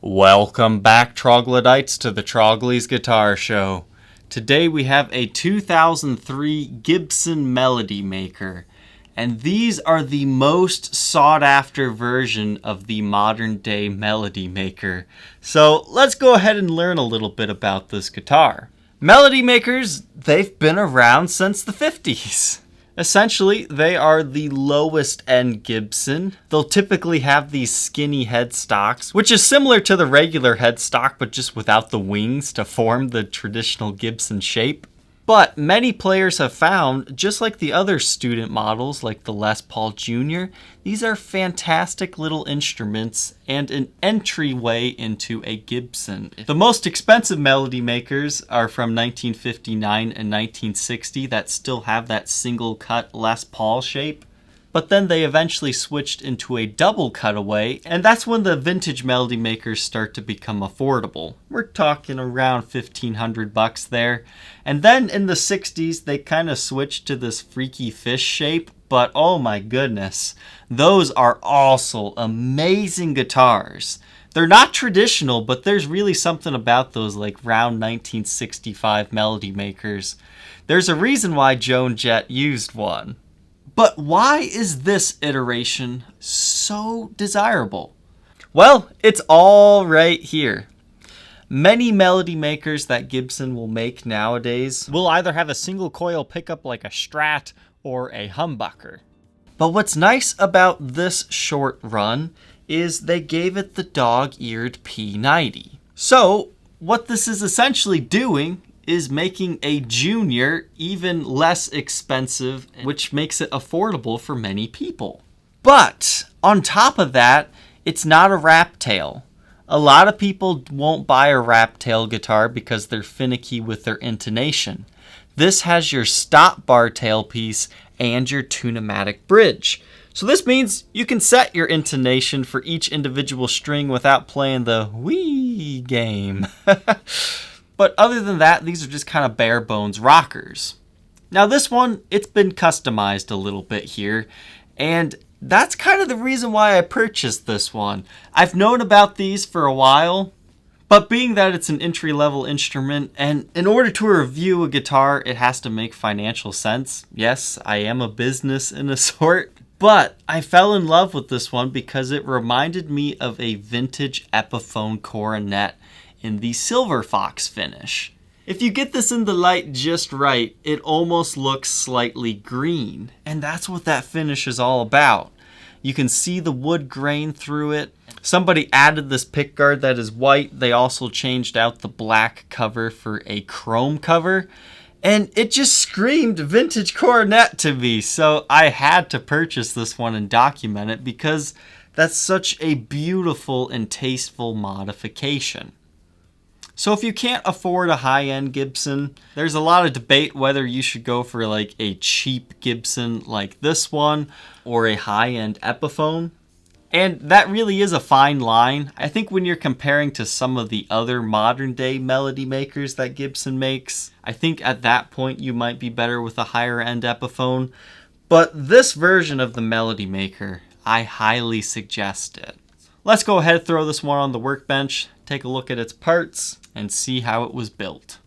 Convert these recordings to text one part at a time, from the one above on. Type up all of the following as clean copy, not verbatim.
Welcome back, troglodytes, to the Trogly's Guitar Show. Today we have a 2003 Gibson Melody Maker, and these are the most sought-after version of the modern-day Melody Maker. So let's go ahead and learn a little bit about this guitar. Melody Makers, they've been around since the 50s. Essentially, they are the lowest end Gibson. They'll typically have these skinny headstocks, which is similar to the regular headstock, but just without the wings to form the traditional Gibson shape. But many players have found, just like the other student models like the Les Paul Jr., these are fantastic little instruments and an entryway into a Gibson. The most expensive Melody Makers are from 1959 and 1960 that still have that single cut Les Paul shape. But then they eventually switched into a double cutaway, and that's when the vintage Melody Makers start to become affordable. We're talking around $1,500 there. And then in the 60s, they kind of switched to this freaky fish shape, but oh my goodness, those are also amazing guitars. They're not traditional, but there's really something about those like round 1965 Melody Makers. There's a reason why Joan Jett used one. But why is this iteration so desirable? Well, it's all right here. Many Melody Makers that Gibson will make nowadays will either have a single coil pickup like a Strat or a humbucker. But what's nice about this short run is they gave it the dog-eared P90. So what this is essentially doing is making a junior even less expensive, which makes it affordable for many people. But on top of that, it's not a wrap tail. A lot of people won't buy a wrap tail guitar because they're finicky with their intonation. This has your stop bar tailpiece and your tune-o-matic bridge. So this means you can set your intonation for each individual string without playing the wee game. But other than that, these are just kind of bare bones rockers. Now this one, it's been customized a little bit here, and that's kind of the reason why I purchased this one. I've known about these for a while, but being that it's an entry-level instrument, and in order to review a guitar, it has to make financial sense. Yes, I am a business in a sort, but I fell in love with this one because it reminded me of a vintage Epiphone Coronet in the Silver Fox finish. If you get this in the light just right, it almost looks slightly green, and that's what that finish is all about. You can see the wood grain through it. Somebody added this pickguard that is white. They also changed out the black cover for a chrome cover, and it just screamed vintage Coronet to me, so I had to purchase this one and document it because that's such a beautiful and tasteful modification. So if you can't afford a high-end Gibson, there's a lot of debate whether you should go for like a cheap Gibson like this one or a high-end Epiphone. And that really is a fine line. I think when you're comparing to some of the other modern-day Melody Makers that Gibson makes, I think at that point you might be better with a higher-end Epiphone. But this version of the Melody Maker, I highly suggest it. Let's go ahead and throw this one on the workbench, take a look at its parts, and see how it was built.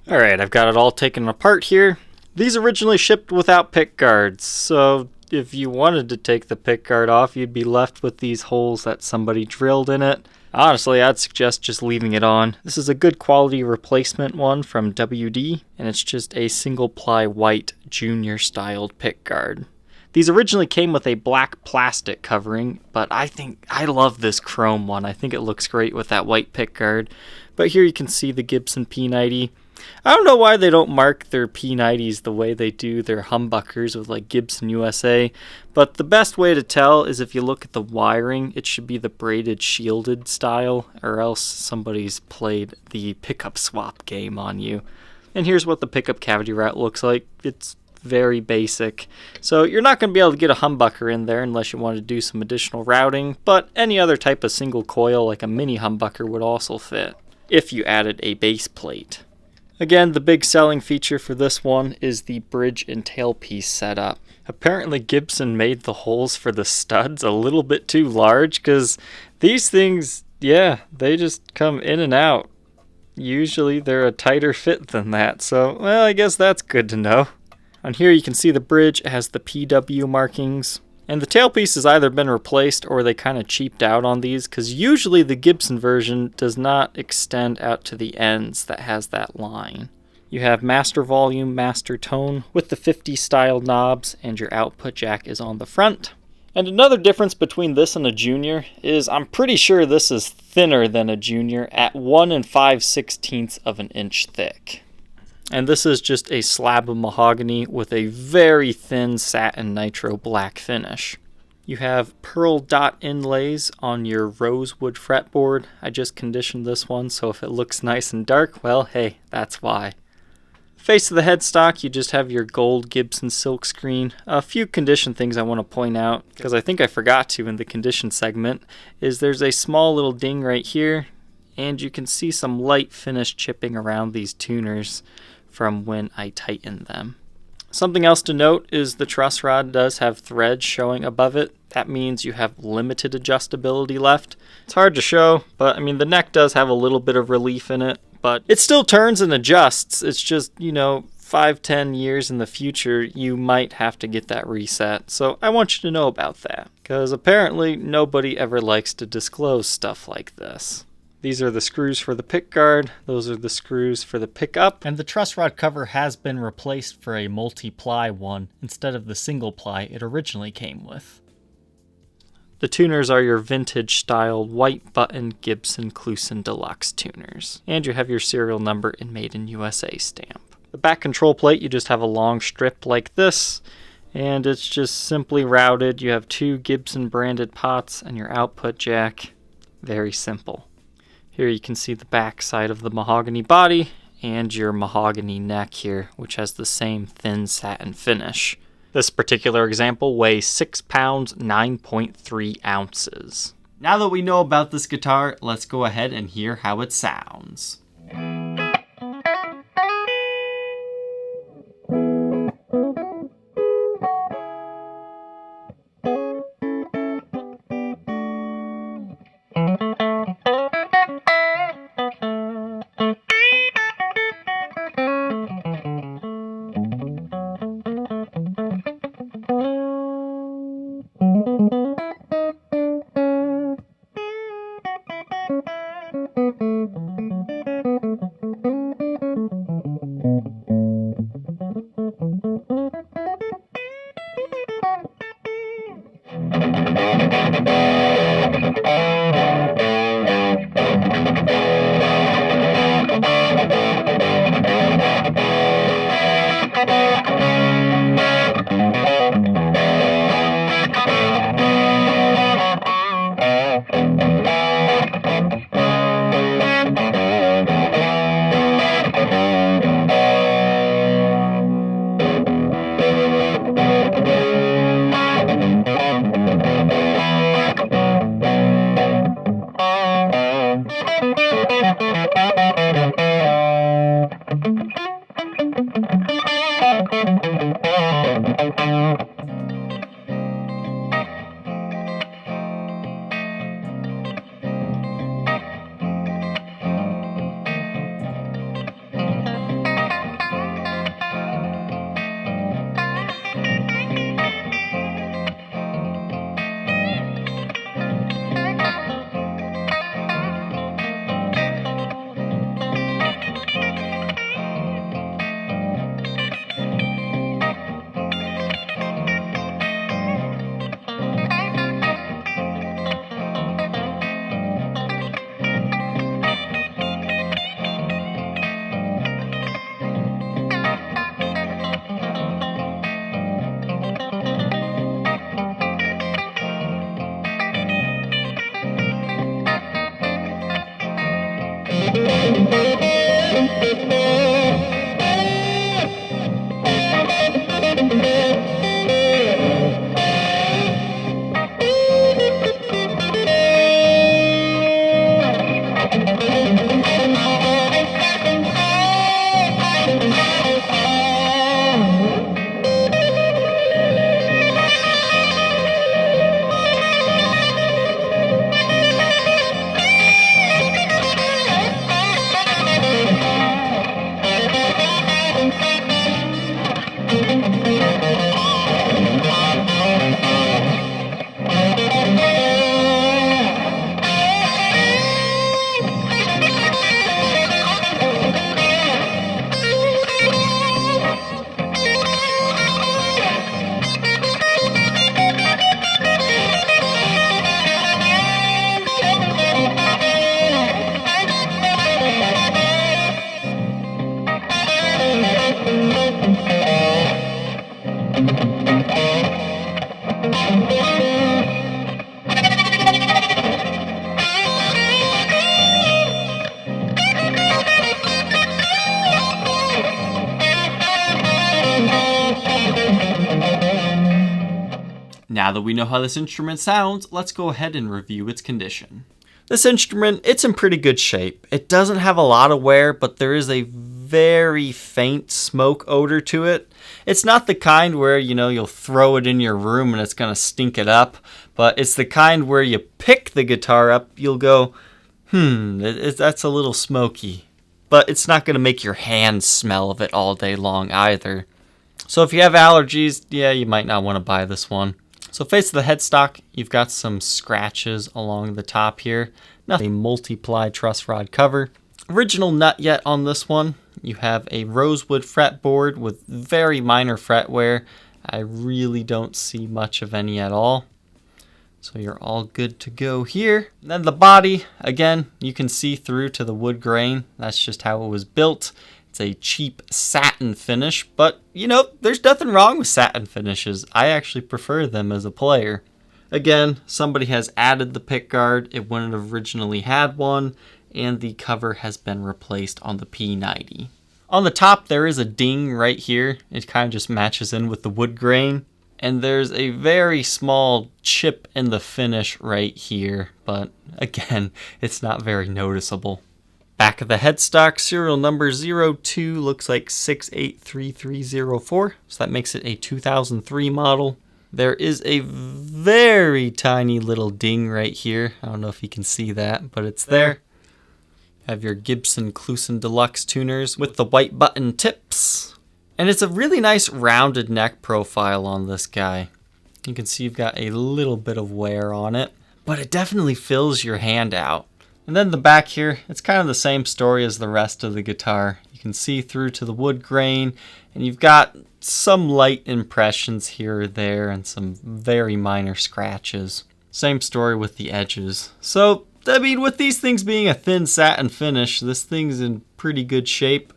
Alright, I've got it all taken apart here. These originally shipped without pick guards, so if you wanted to take the pick guard off, you'd be left with these holes that somebody drilled in it. Honestly, I'd suggest just leaving it on. This is a good quality replacement one from WD, and it's just a single ply white junior styled pick guard. These originally came with a black plastic covering, but I love this chrome one. I think it looks great with that white pickguard. But here you can see the Gibson P90. I don't know why they don't mark their P90s the way they do their humbuckers with like Gibson USA, but the best way to tell is if you look at the wiring, it should be the braided shielded style, or else somebody's played the pickup swap game on you. And here's what the pickup cavity route looks like. It's very basic. So you're not going to be able to get a humbucker in there unless you want to do some additional routing, but any other type of single coil like a mini humbucker would also fit if you added a base plate. Again, the big selling feature for this one is the bridge and tailpiece setup. Apparently Gibson made the holes for the studs a little bit too large because these things Yeah, they just come in and out. Usually they're a tighter fit than that, so, well, I guess that's good to know. On here you can see the bridge has the PW markings, and the tailpiece has either been replaced or they kind of cheaped out on these, because usually the Gibson version does not extend out to the ends that has that line. You have master volume, master tone with the 50 style knobs, and your output jack is on the front. And another difference between this and a Junior is I'm pretty sure this is thinner than a Junior at 1 5/16 of an inch thick. And this is just a slab of mahogany with a very thin satin nitro black finish. You have pearl dot inlays on your rosewood fretboard. I just conditioned this one, so if it looks nice and dark, well, hey, that's why. Face of the headstock, you just have your gold Gibson silkscreen. A few condition things I want to point out, because I think I forgot to in the condition segment, is there's a small little ding right here, and you can see some light finish chipping around these tuners from when I tighten them. Something else to note is the truss rod does have threads showing above it. That means you have limited adjustability left. It's hard to show, but I mean the neck does have a little bit of relief in it. But it still turns and adjusts. It's just, 5-10 years in the future, you might have to get that reset. So I want you to know about that, because apparently nobody ever likes to disclose stuff like this. These are the screws for the pick guard. Those are the screws for the pickup. And the truss rod cover has been replaced for a multi-ply one instead of the single ply it originally came with. The tuners are your vintage styled white button Gibson Clusen Deluxe tuners. And you have your serial number and Made in USA stamp. The back control plate, you just have a long strip like this, and it's just simply routed. You have 2 Gibson branded pots and your output jack. Very simple. Here you can see the back side of the mahogany body and your mahogany neck here, which has the same thin satin finish. This particular example weighs 6 pounds, 9.3 ounces. Now that we know about this guitar, let's go ahead and hear how it sounds. Now that we know how this instrument sounds, let's go ahead and review its condition. This instrument, it's in pretty good shape. It doesn't have a lot of wear, but there is a very faint smoke odor to it. It's not the kind where, you'll throw it in your room and it's going to stink it up, but it's the kind where you pick the guitar up, you'll go, that's a little smoky. But it's not going to make your hands smell of it all day long either. So if you have allergies, you might not want to buy this one. So face of the headstock, you've got some scratches along the top here. Not a multi-ply truss rod cover. Original nut yet on this one. You have a rosewood fretboard with very minor fret wear. I really don't see much of any at all. So you're all good to go here. And then the body, again, you can see through to the wood grain. That's just how it was built. It's a cheap satin finish, but there's nothing wrong with satin finishes. I actually prefer them as a player. Again, somebody has added the pickguard. It wouldn't have originally had one, and the cover has been replaced on the P90. On the top, there is a ding right here. It kind of just matches in with the wood grain. And there's a very small chip in the finish right here, but again, it's not very noticeable. Back of the headstock, serial number 02 looks like 683304, so that makes it a 2003 model. There is a very tiny little ding right here. I don't know if you can see that, but it's there. Have your Gibson Clusen Deluxe tuners with the white button tips. And it's a really nice rounded neck profile on this guy. You can see you've got a little bit of wear on it, but it definitely fills your hand out. And then the back here, it's kind of the same story as the rest of the guitar. You can see through to the wood grain, and you've got some light impressions here or there and some very minor scratches. Same story with the edges. So, with these things being a thin satin finish, this thing's in pretty good shape.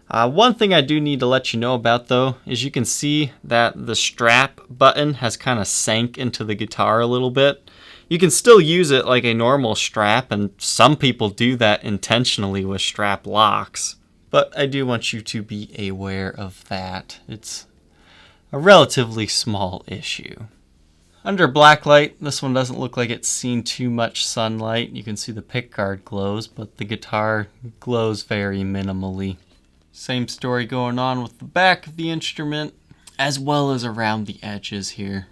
One thing I do need to let you know about, though, is you can see that the strap button has kind of sank into the guitar a little bit. You can still use it like a normal strap, and some people do that intentionally with strap locks. But I do want you to be aware of that. It's a relatively small issue. Under Blacklight, this one doesn't look like it's seen too much sunlight. You can see the pickguard glows, but the guitar glows very minimally. Same story going on with the back of the instrument, as well as around the edges here.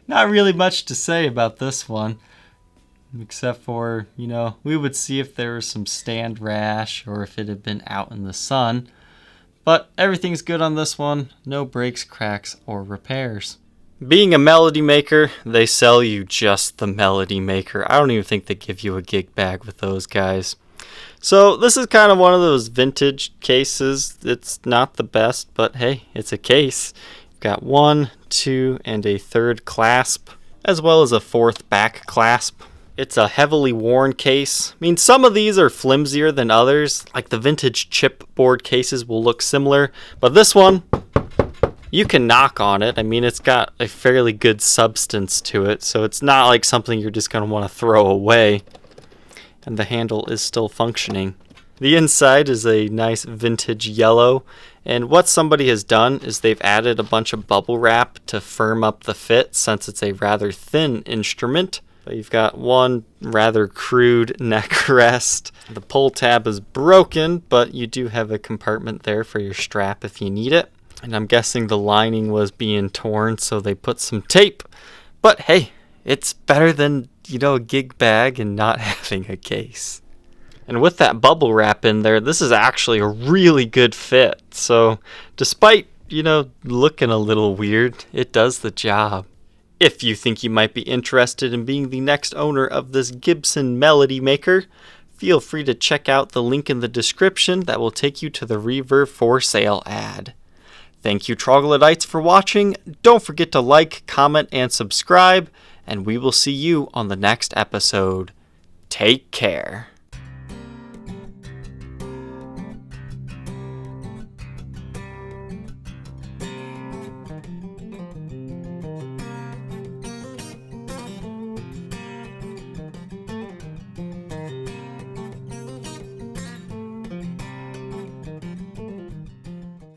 Not really much to say about this one, except for, we would see if there was some stand rash or if it had been out in the sun. But everything's good on this one, no breaks, cracks, or repairs. Being a Melody Maker, they sell you just the Melody Maker. I don't even think they give you a gig bag with those guys. So this is kind of one of those vintage cases. It's not the best, but hey, it's a case. You've got 1, 2, and a third clasp, as well as a fourth back clasp. It's a heavily worn case. Some of these are flimsier than others, like the vintage chipboard cases will look similar, but this one, you can knock on it. It's got a fairly good substance to it, so it's not like something you're just going to want to throw away. And the handle is still functioning. The inside is a nice vintage yellow, and what somebody has done is they've added a bunch of bubble wrap to firm up the fit since it's a rather thin instrument. But you've got one rather crude neck rest. The pull tab is broken, but you do have a compartment there for your strap if you need it. And I'm guessing the lining was being torn, so they put some tape. But hey, it's better than, a gig bag and not having a case. And with that bubble wrap in there, this is actually a really good fit. So despite, looking a little weird, it does the job. If you think you might be interested in being the next owner of this Gibson Melody Maker, feel free to check out the link in the description that will take you to the Reverb for sale ad. Thank you, Troglodytes, for watching. Don't forget to like, comment, and subscribe, and we will see you on the next episode. Take care.